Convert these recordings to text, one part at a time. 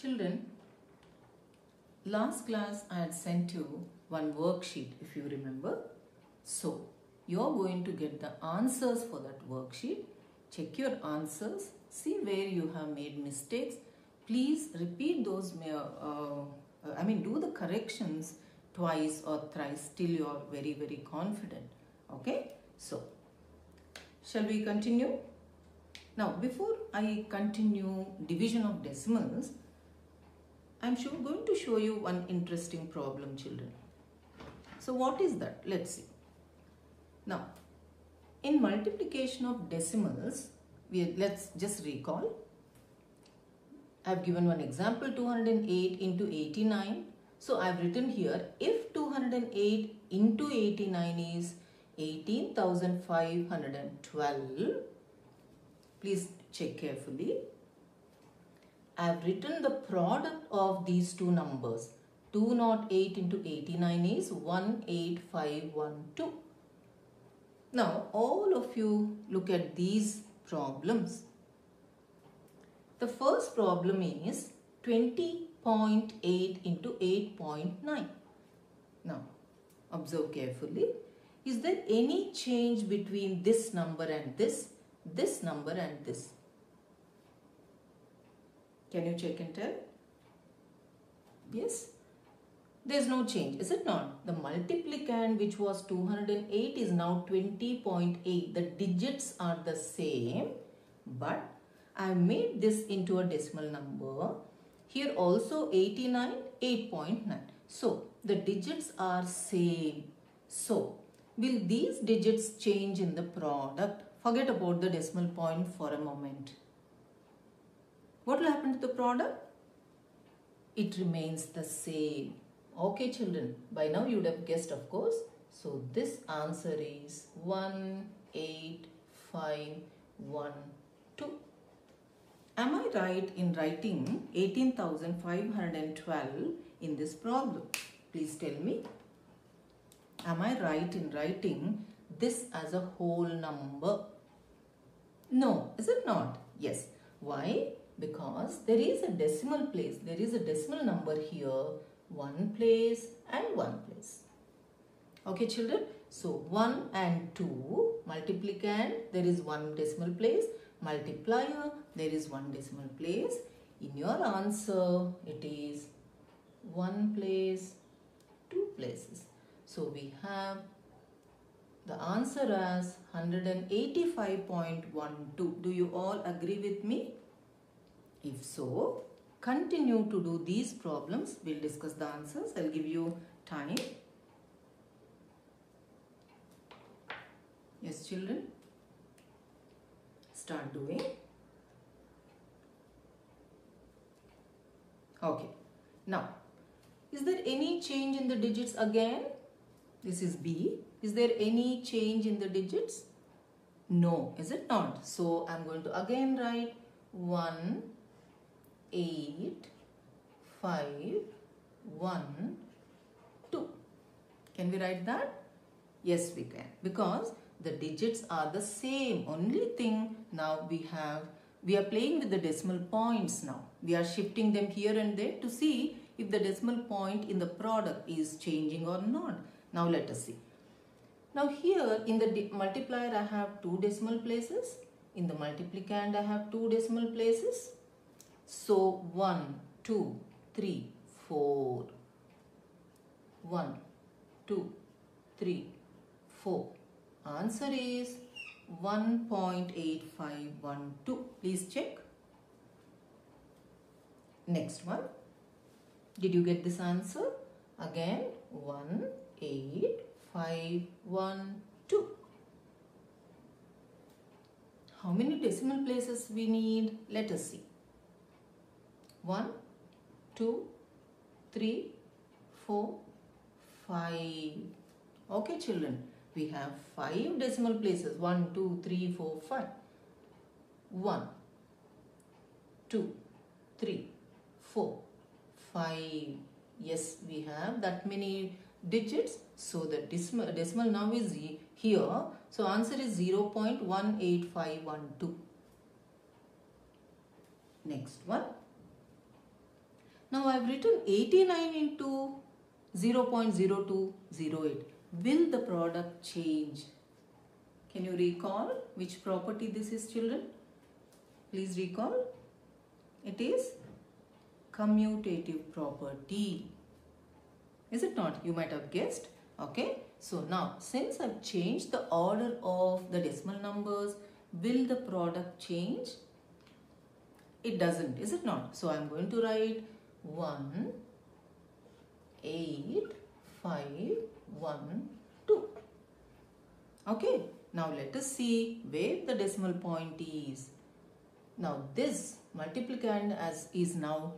Children, last class I had sent you one worksheet if you remember. So, you're going to get the answers for that worksheet. Check your answers, see where you have made mistakes. Please repeat those, do the corrections twice or thrice till you are very confident. Okay? So, shall we continue? Now, before I continue division of decimals, I'm going to show you one interesting problem, children. So, what is that? Let's see. Now, in multiplication of decimals, let's just recall. I've given one example, 208 into 89. So, I've written here, if 208 into 89 is 18,512, please check carefully. I have written the product of these two numbers. 208 into 89 is 18512. Now, all of you look at these problems. The first problem is 20.8 into 8.9. Now, observe carefully. Is there any change between this number and this number and this? Can you check and tell? Yes? There is no change, is it not? The multiplicand, which was 208, is now 20.8. The digits are the same, but I made this into a decimal number. Here also 89, 8.9. So, the digits are same. So, will these digits change in the product? Forget about the decimal point for a moment. What will happen to the product? It remains the same. Okay, children, by now you would have guessed, of course. So, this answer is 18512. Am I right in writing 18,512 in this problem? Please tell me. Am I right in writing this as a whole number? No, is it not? Yes. Why? Because there is a decimal place. There is a decimal number here. One place and one place. Okay, children. So, 1 and 2. Multiplicand, there is one decimal place. Multiplier, there is one decimal place. In your answer, it is one place, two places. So, we have the answer as 185.12. Do you all agree with me? If so, continue to do these problems. We'll discuss the answers. I'll give you time. Yes, children. Start doing. Okay. Now, is there any change in the digits again? This is B. Is there any change in the digits? No, is it not? So, I'm going to again write 1, 8, 5, 1, 2. Can we write that? Yes, we can. Because the digits are the same. Only thing now we are playing with the decimal points now. We are shifting them here and there to see if the decimal point in the product is changing or not. Now let us see. Now here in the multiplier I have two decimal places. In the multiplicand I have two decimal places. So 1, 2, 3, 4. 1, 2, 3, 4. Answer is 1.8512. Please check. Next one. Did you get this answer? Again 18512. How many decimal places we need? Let us see. 1, 2, 3, 4, 5. Okay, children. We have 5 decimal places. 1, 2, 3, 4, 5. 1, 2, 3, 4, 5. Yes, we have that many digits. So, the decimal now is here. So, answer is 0.18512. Next one. Now I've written 89 into 0.0208. Will the product change? Can you recall which property this is, children? Please recall. It is commutative property. Is it not? You might have guessed. Okay. So now, since I've changed the order of the decimal numbers, will the product change? It doesn't, is it not? So I'm going to write 1, 8, 5, 1, 2. Okay. Now let us see where the decimal point is. Now this multiplicand is now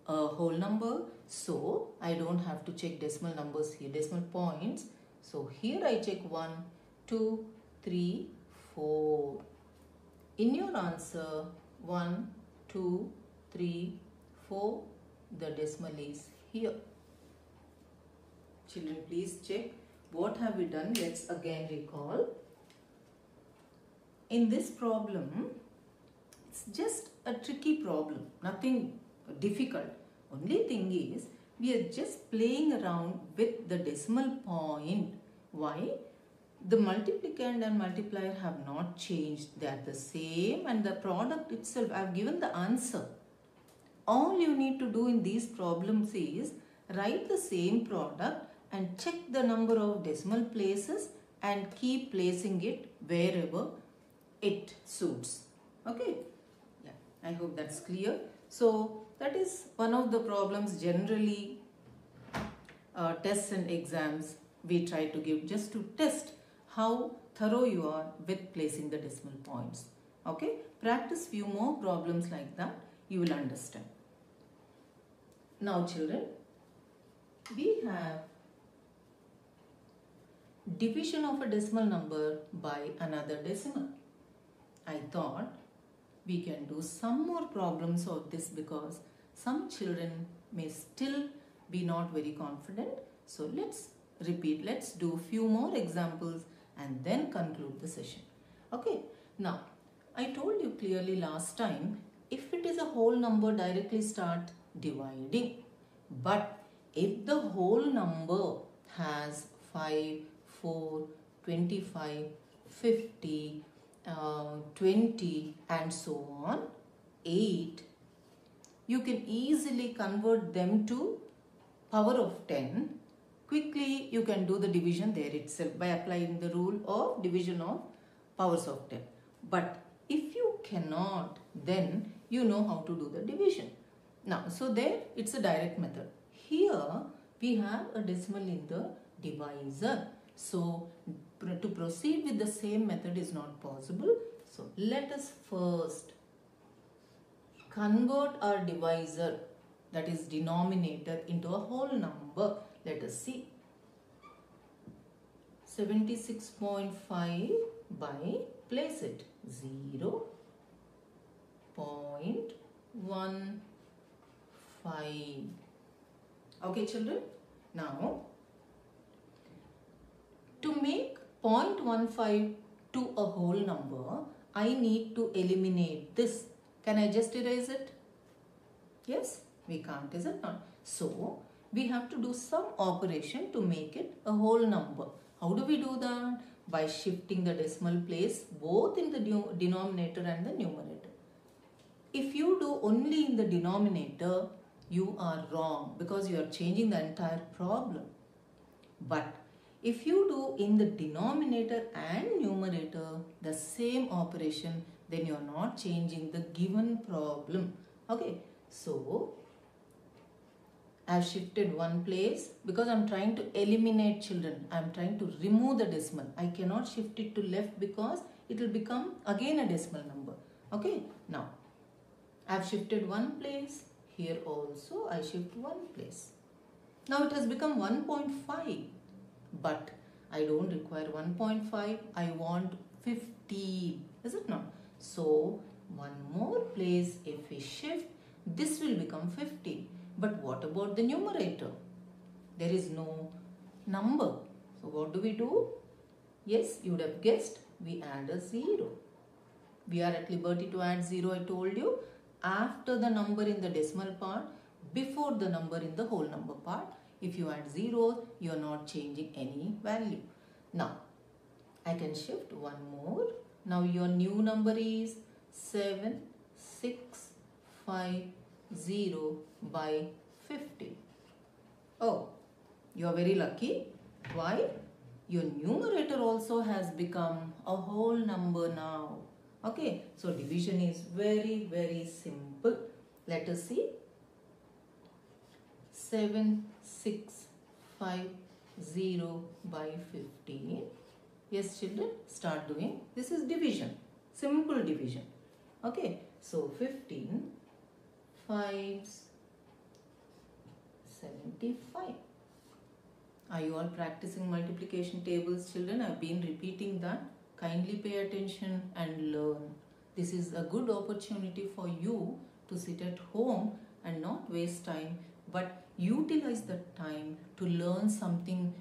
a whole number. So I don't have to check decimal numbers here, decimal points. So here I check 1, 2, 3, 4. In your answer 1, 2, 3, 4, the decimal is here. Children, please check. What have we done? Let's again recall. In this problem, it's just a tricky problem, nothing difficult. Only thing is, we are just playing around with the decimal point. Why? The multiplicand and multiplier have not changed. They are the same, and the product itself, I have given the answer. All you need to do in these problems is write the same product and check the number of decimal places and keep placing it wherever it suits. Okay. Yeah, I hope that's clear. So that is one of the problems generally tests and exams we try to give, just to test how thorough you are with placing the decimal points. Okay. Practice few more problems like that, you will understand. Now children, we have division of a decimal number by another decimal. I thought we can do some more problems of this because some children may still be not very confident. So let's repeat, let's do few more examples and then conclude the session. Okay. Now, I told you clearly last time, if it is a whole number, directly start dividing. But if the whole number has 5, 4, 25, 50, 20 and so on, 8, you can easily convert them to power of 10. Quickly you can do the division there itself by applying the rule of division of powers of 10. But if you cannot, then you know how to do the division. Now, so there it's a direct method. Here we have a decimal in the divisor. So to proceed with the same method is not possible. So let us first convert our divisor, that is denominator, into a whole number. Let us see. 76.5 by, place it, 0.15. Okay children. Now, to make 0.15 to a whole number, I need to eliminate this. Can I just erase it? Yes, we can't, is it not? So, we have to do some operation to make it a whole number. How do we do that? By shifting the decimal place both in the denominator and the numerator. If you do only in the denominator, you are wrong because you are changing the entire problem. But if you do in the denominator and numerator the same operation, then you are not changing the given problem. Okay, so I have shifted one place because I am trying to eliminate children. I am trying to remove the decimal. I cannot shift it to left because it will become again a decimal number. Okay, now I have shifted one place. Here also I shift one place. Now it has become 1.5. But I don't require 1.5, I want 50, is it not? So, one more place, if we shift, this will become 50. But what about the numerator? There is no number. So, what do we do? Yes, you would have guessed, we add a 0. We are at liberty to add 0, I told you. After the number in the decimal part, before the number in the whole number part. If you add zeros, you are not changing any value. Now, I can shift one more. Now your new number is 7650 by 50. Oh, you are very lucky. Why? Your numerator also has become a whole number now. Okay, so division is very, very simple. Let us see. 7650 by 15. Yes, children, start doing. This is division, simple division. Okay, so 15 5s 75. Are you all practicing multiplication tables, children? I've been repeating that. Kindly pay attention and learn. This is a good opportunity for you to sit at home and not waste time, but utilize that time to learn something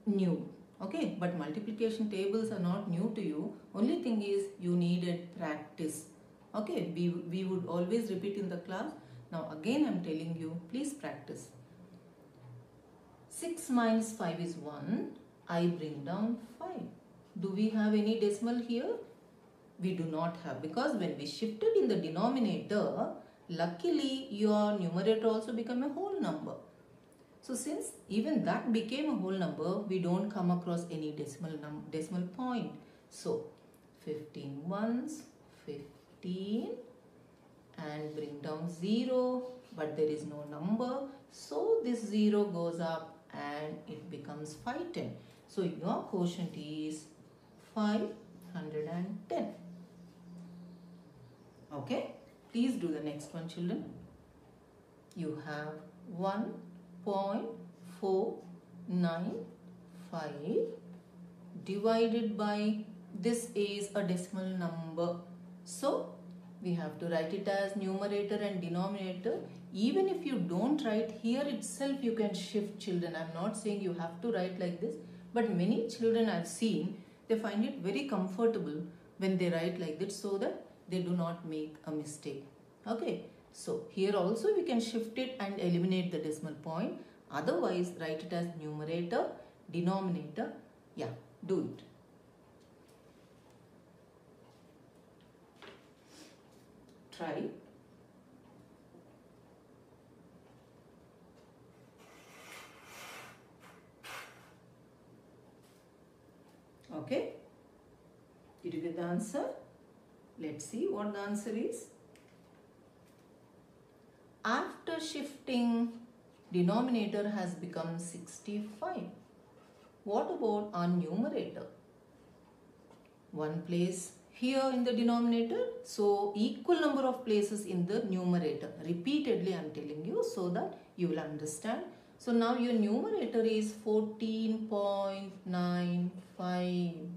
new. Okay, but multiplication tables are not new to you. Only thing is you needed practice. Okay, we would always repeat in the class. Now again I'm telling you, please practice. 6 minus 5 is 1. I bring down 5. Do we have any decimal here? We do not have, because when we shifted in the denominator, luckily your numerator also became a whole number. So since even that became a whole number, we don't come across any decimal point. So 15 ones, 15, and bring down 0, but there is no number. So this 0 goes up and it becomes 510. So your quotient is 510. Okay, please do the next one, children. You have 1.495 divided by, this is a decimal number. So we have to write it as numerator and denominator. Even if you don't write here itself, you can shift, children. I'm not saying you have to write like this, but many children I've seen, they find it very comfortable when they write like this so that they do not make a mistake. Okay, so here also we can shift it and eliminate the decimal point. Otherwise, write it as numerator, denominator. Yeah, do it. Try. Okay, did you get the answer? Let's see what the answer is. After shifting, denominator has become 65. What about our numerator? One place here in the denominator, so equal number of places in the numerator. Repeatedly I am telling you so that you will understand. So now your numerator is 14.95.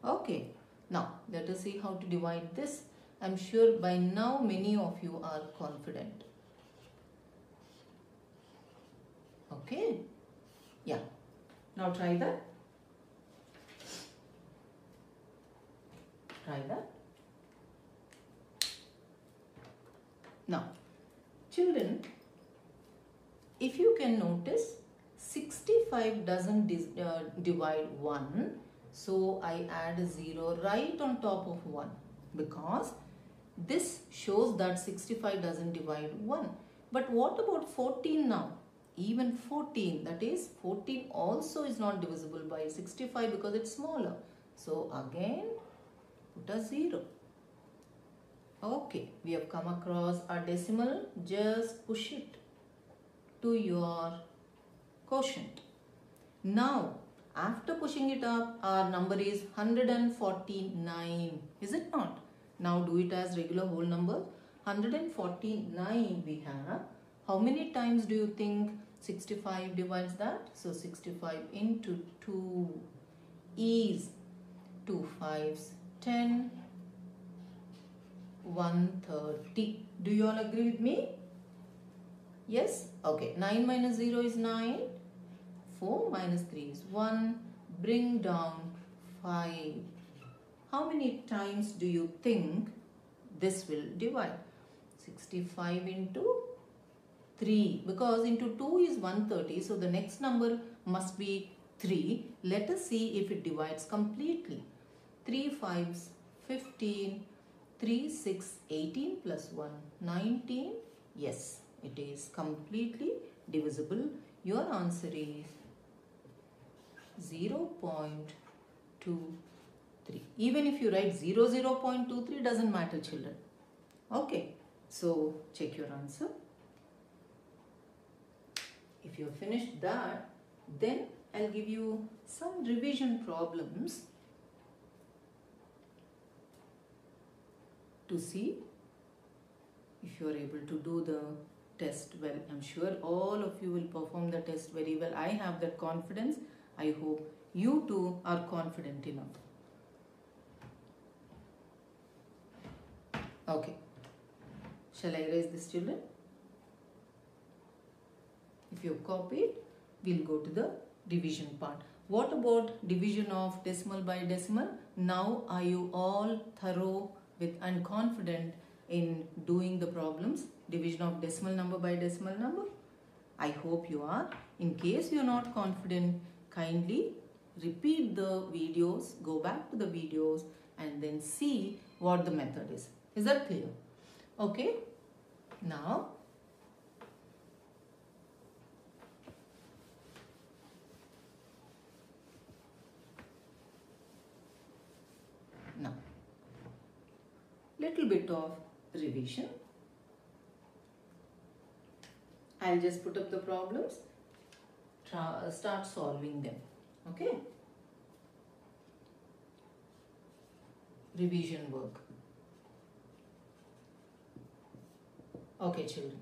Okay, now let us see how to divide this. I am sure by now many of you are confident. Okay, yeah, now try that. Try that. Now, children, if you can notice, 65 doesn't divide 1. So I add a 0 right on top of 1, because this shows that 65 doesn't divide 1. But what about 14 now? Even 14, that is 14 also is not divisible by 65 because it's smaller. So again, put a 0. Okay, we have come across a decimal. Just push it to your quotient. Now, after pushing it up, our number is 149. Is it not? Now do it as regular whole number. 149 we have. How many times do you think 65 divides that? So 65 into 2 is 2 5s 10, 130. Do you all agree with me? Yes? Okay. 9 minus 0 is 9. 4 minus 3 is 1. Bring down 5. How many times do you think this will divide? 65 into 3 because into 2 is 130, so the next number must be 3. Let us see if it divides completely. 3 5s 15, 3 6 18 plus 1 19. Yes, it is completely divisible. Your answer is 0.23. Even if you write 0.23 doesn't matter, children. Okay, so check your answer. If you have finished that, then I'll give you some revision problems to see if you are able to do the test well. I'm sure all of you will perform the test very well. I have that confidence. I hope you too are confident enough. Okay. Shall I erase this, children? If you copied, we'll go to the division part. What about division of decimal by decimal? Now are you all thorough with and confident in doing the problems? Division of decimal number by decimal number? I hope you are. In case you are not confident, kindly repeat the videos, go back to the videos and then see what the method is. Is that clear? Okay. Now, little bit of revision. I'll just put up the problems, start solving them. Okay. Revision work. Okay, children.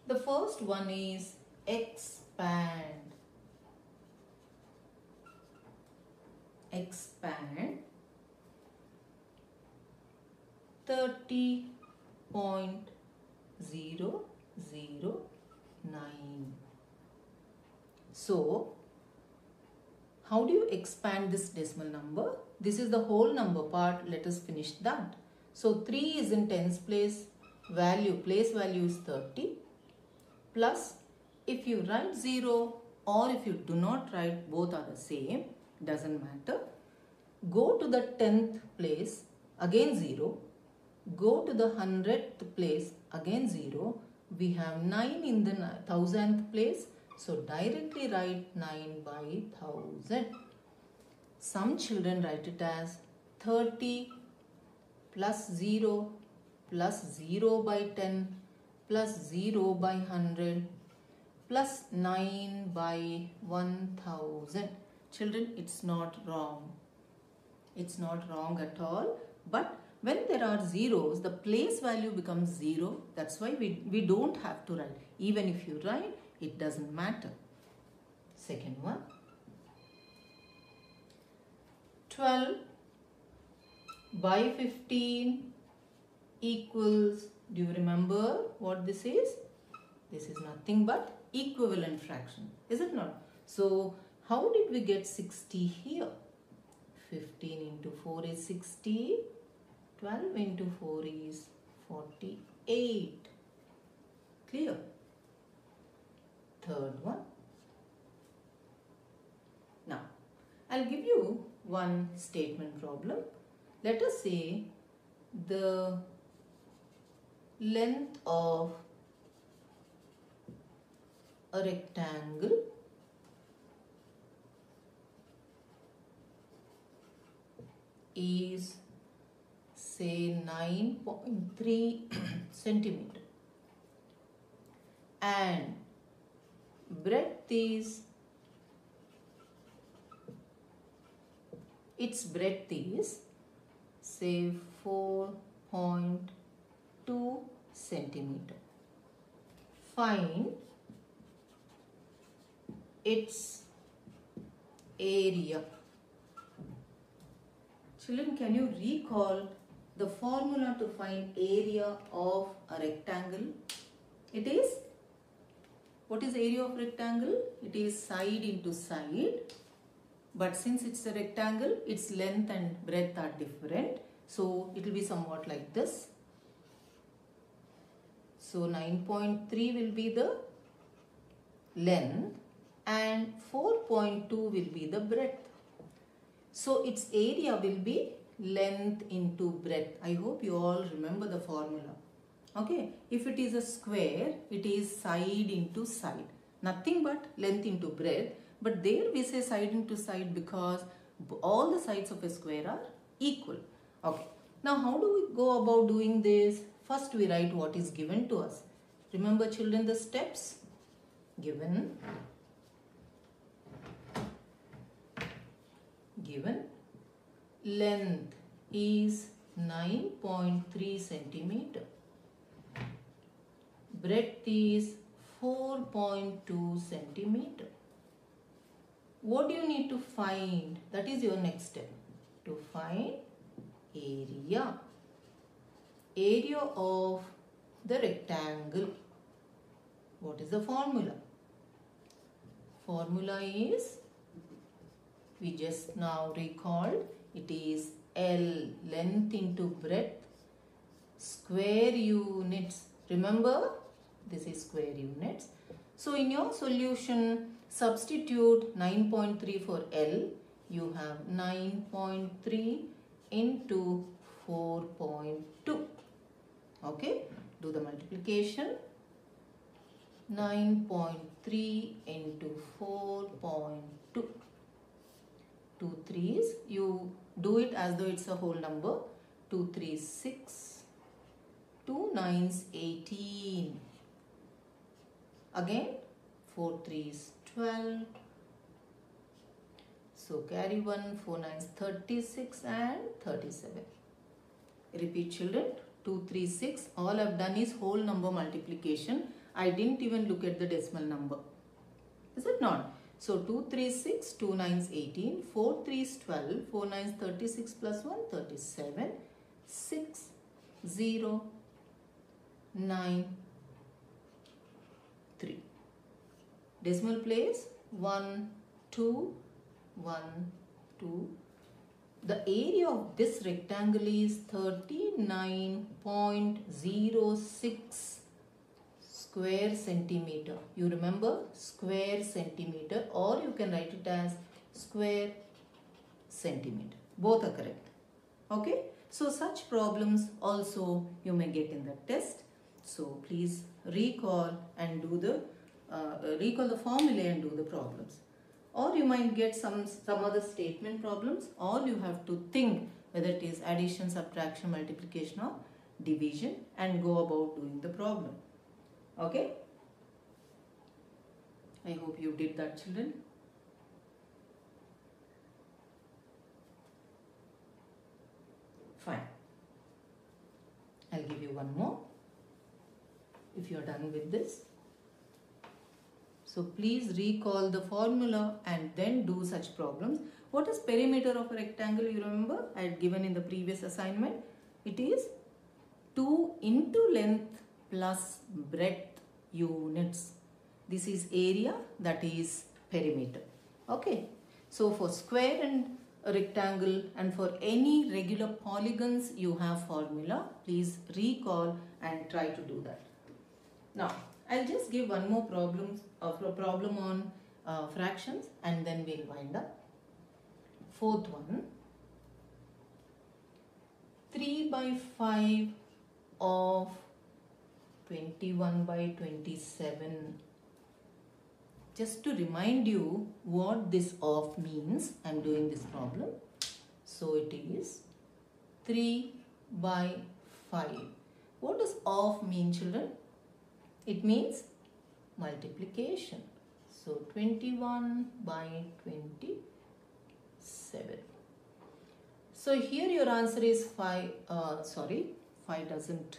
The first one is expand. Expand 30.009. So, how do you expand this decimal number? This is the whole number part. Let us finish that. So, 3 is in tens place value is 30 plus, if you write 0 or if you do not write, both are the same, doesn't matter. Go to the 10th place, again 0. Go to the 100th place, again 0. We have 9 in the 1000th place. So directly write 9 by 1000. Some children write it as 30 plus 0 plus 0 by 10 plus 0 by 100 plus 9 by 1000. Children, it's not wrong. It's not wrong at all. But when there are zeros, the place value becomes 0. That's why we don't have to write. Even if you write, it doesn't matter. Second one. 12 by 15 equals, do you remember what this is? This is nothing but equivalent fraction, is it not? So, how did we get 60 here? 15 into 4 is 60. 12 into 4 is 48. Clear? Third one. Now, I'll give you one statement problem. Let us say the length of a rectangle is, say, 9.3 centimeter and breadth is, its breadth is, say, 4.2 centimeter. Find its area. Children, can you recall the formula to find area of a rectangle? It is, what is area of rectangle? It is side into side. But since it's a rectangle, its length and breadth are different. So, it will be somewhat like this. So 9.3 will be the length and 4.2 will be the breadth. So its area will be length into breadth. I hope you all remember the formula. Okay, if it is a square, it is side into side. Nothing but length into breadth. But there we say side into side because all the sides of a square are equal. Okay, now how do we go about doing this? First we write what is given to us. Remember children the steps? Given length is 9.3 centimeter. Breadth is 4.2 centimeter. What do you need to find? That is your next step. To find area. Area of the rectangle. What is the formula? Formula is, we just now recalled, it is L, length into breadth, square units. Remember, this is square units. So in your solution, substitute 9.3 for L. You have 9.3 into 4.2. Okay, do the multiplication. 9.3 into 4.2. 2 3s, you do it as though it's a whole number. 2 3 6, 2 9s 18. Again 4 3s 12. So carry 1, 4 9s 36 and 37. Repeat children. 2 3 6. All I've done is whole number multiplication. I didn't even look at the decimal number. Is it not? So 2 3 6, 2 9s 18, 4 3s 12, 4 9s 36 plus 1 37, 6 0 9 3. Decimal place 1 2 1 2. The area of this rectangle is 39.06 square centimeter. You remember square centimeter, or you can write it as square centimeter. Both are correct. Okay. So such problems also you may get in the test. So please recall and do the recall the formula and do the problems. Or you might get some other statement problems, or you have to think whether it is addition, subtraction, multiplication or division and go about doing the problem. Okay? I hope you did that, children. Fine. I'll give you one more if you are done with this. So please recall the formula and then do such problems. What is perimeter of a rectangle? You remember I had given in the previous assignment. It is 2 into length plus breadth units. This is area, that is perimeter. Okay. So for square and a rectangle and for any regular polygons you have formula. Please recall and try to do that. Now I'll just give one more problem on fractions and then we'll wind up. Fourth one, 3 by 5 of 21 by 27. Just to remind you what this of means, I am doing this problem. So it is 3 by 5. What does of mean, children? It means multiplication. So 21 by 27. So here your answer is 5. 5 doesn't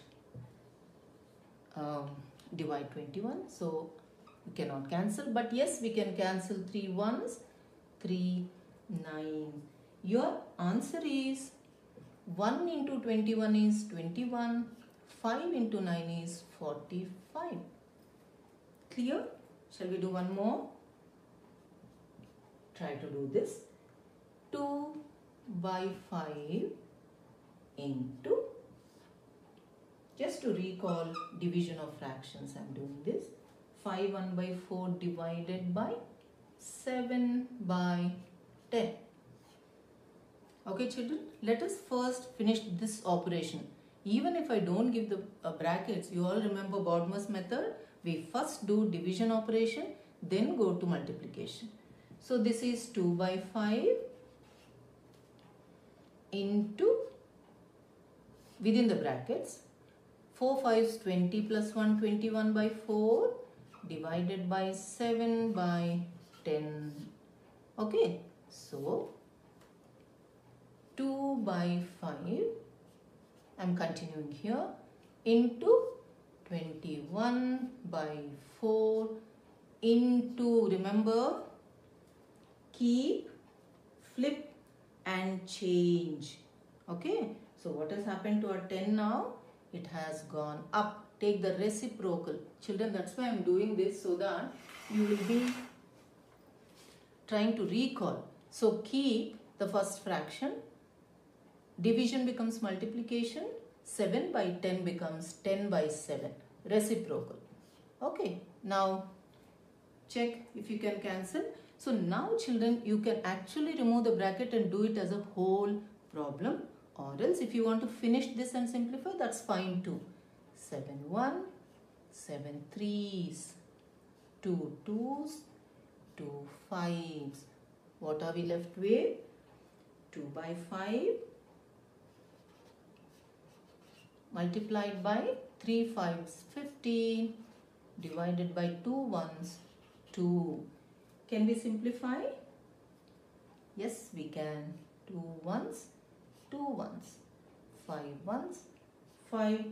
divide 21. So we cannot cancel. But yes, we can cancel 3 ones. 3, 9. Your answer is 1 into 21 is 21. 5 into 9 is 45. Clear? Shall we do one more? Try to do this. 2 by 5 into Just to recall division of fractions, I am doing this. 5 1 by 4 divided by 7 by 10. Okay children, let us first finish this operation. Even if I don't give the brackets, you all remember Bodmer's method. We first do division operation, then go to multiplication. So this is 2 by 5 into, within the brackets, 4 5s 20 plus 1, 21 by 4 divided by 7 by 10. Okay, so 2 by 5, I am continuing here, into 21 by 4 into, remember, keep, flip and change. Okay, so what has happened to our 10 now? It has gone up. Take the reciprocal. Children, that's why I am doing this, so that you will be trying to recall. So keep the first fraction. Division becomes multiplication. 7 by 10 becomes 10 by 7. Reciprocal. Okay. Now check if you can cancel. So now children, you can actually remove the bracket and do it as a whole problem. Or else if you want to finish this and simplify, that's fine too. 7 1, 7 3s, 2 2s, 2 5s. What are we left with? 2 by 5 multiplied by 3 5s, 15, divided by 2 1s, 2. Can we simplify? Yes, we can. 2 1s, 2 1s, 5 1s, 5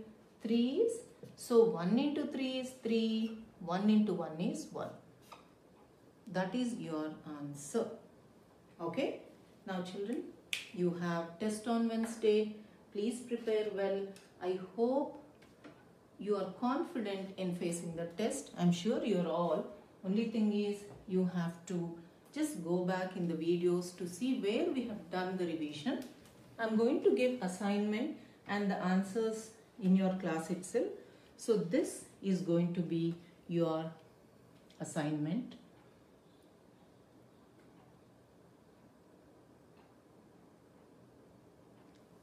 3s. So 1 into 3 is 3, 1 into 1 is 1. That is your answer. Okay. Now children, you have test on Wednesday. Please prepare well. I hope you are confident in facing the test. I'm sure you're all. Only thing is you have to just go back in the videos to see where we have done the revision. I'm going to give assignment and the answers in your class itself. So this is going to be your assignment.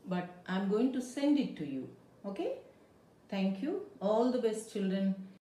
But I'm going to send it to you. Okay? Thank you. All the best children.